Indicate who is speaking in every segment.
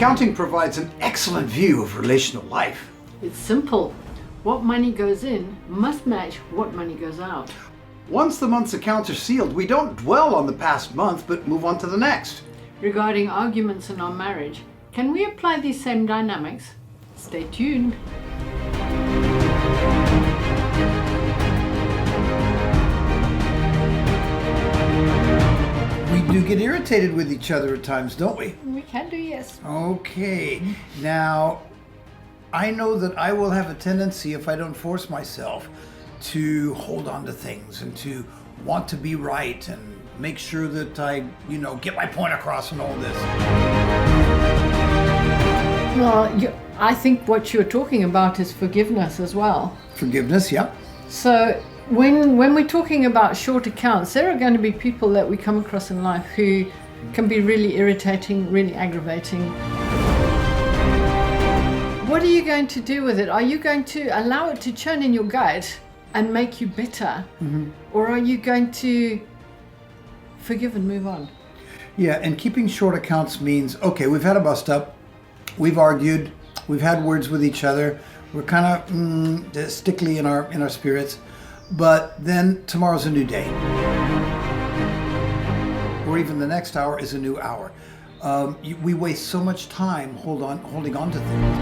Speaker 1: Accounting provides an excellent view of relational life.
Speaker 2: It's simple. What money goes in must match what money goes out.
Speaker 1: Once the month's accounts are sealed, we don't dwell on the past month, but move on to the next.
Speaker 2: Regarding arguments in our marriage, can we apply these same dynamics? Stay tuned.
Speaker 1: We do get irritated with each other at times, don't we?
Speaker 2: We can do, yes.
Speaker 1: Okay. Now, I know that I will have a tendency, if I don't force myself, to hold on to things and to want to be right and make sure that I, get my point across and all this.
Speaker 2: Well, I think what you're talking about is forgiveness as well.
Speaker 1: Forgiveness, yeah.
Speaker 2: So when we're talking about short accounts, there are going to be people that we come across in life who can be really irritating, really aggravating. What are you going to do with it? Are you going to allow it to churn in your gut and make you bitter? Mm-hmm. Or are you going to forgive and move on?
Speaker 1: Yeah, and keeping short accounts means, okay, we've had a bust up, we've argued, we've had words with each other, we're kind of stickly in our spirits, but then tomorrow's a new day. Or even the next hour is a new hour. We waste so much time holding on to things.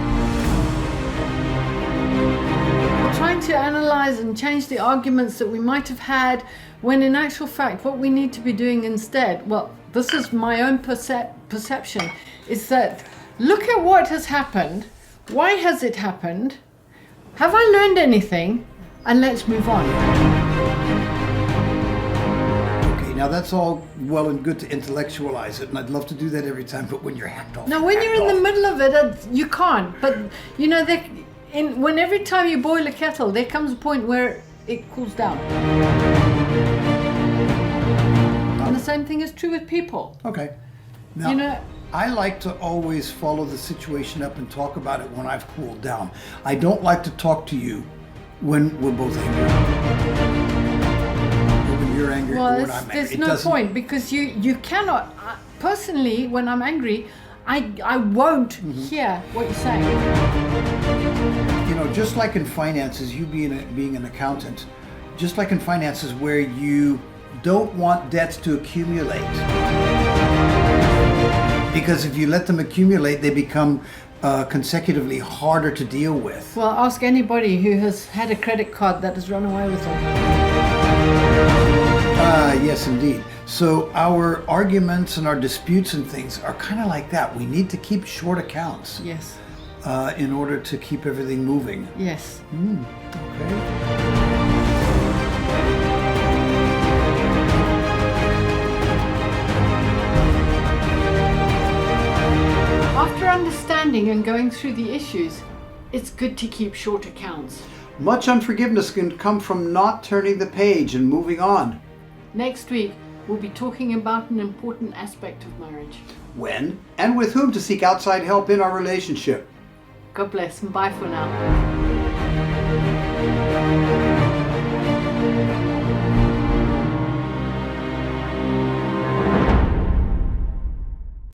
Speaker 2: Trying to analyze and change the arguments that we might have had, when in actual fact what we need to be doing instead, well, this is my own perception, is that look at what has happened, why has it happened, have I learned anything, and let's move on.
Speaker 1: Okay, now that's all well and good to intellectualize it, and I'd love to do that every time, but when you're hacked off.
Speaker 2: Now when you're in the middle of it, you can't, but when every time you boil a kettle, there comes a point where it cools down. And the same thing is true with people.
Speaker 1: Okay. Now, I like to always follow the situation up and talk about it when I've cooled down. I don't like to talk to you when we're both angry. Or when you're angry or when I'm angry.
Speaker 2: There's no point, because you cannot, personally, when I'm angry, I won't hear what you're saying.
Speaker 1: Just like in finances, you being an accountant, just like in finances where you don't want debts to accumulate. Because if you let them accumulate, they become consecutively harder to deal with.
Speaker 2: Well, ask anybody who has had a credit card that has run away with them.
Speaker 1: Yes, indeed. So our arguments and our disputes and things are kind of like that. We need to keep short accounts.
Speaker 2: Yes.
Speaker 1: In order to keep everything moving.
Speaker 2: Yes.
Speaker 1: Okay.
Speaker 2: After understanding and going through the issues, it's good to keep short accounts.
Speaker 1: Much unforgiveness can come from not turning the page and moving on.
Speaker 2: Next week, we'll be talking about an important aspect of marriage.
Speaker 1: When and with whom to seek outside help in our relationship.
Speaker 2: God bless and bye for now.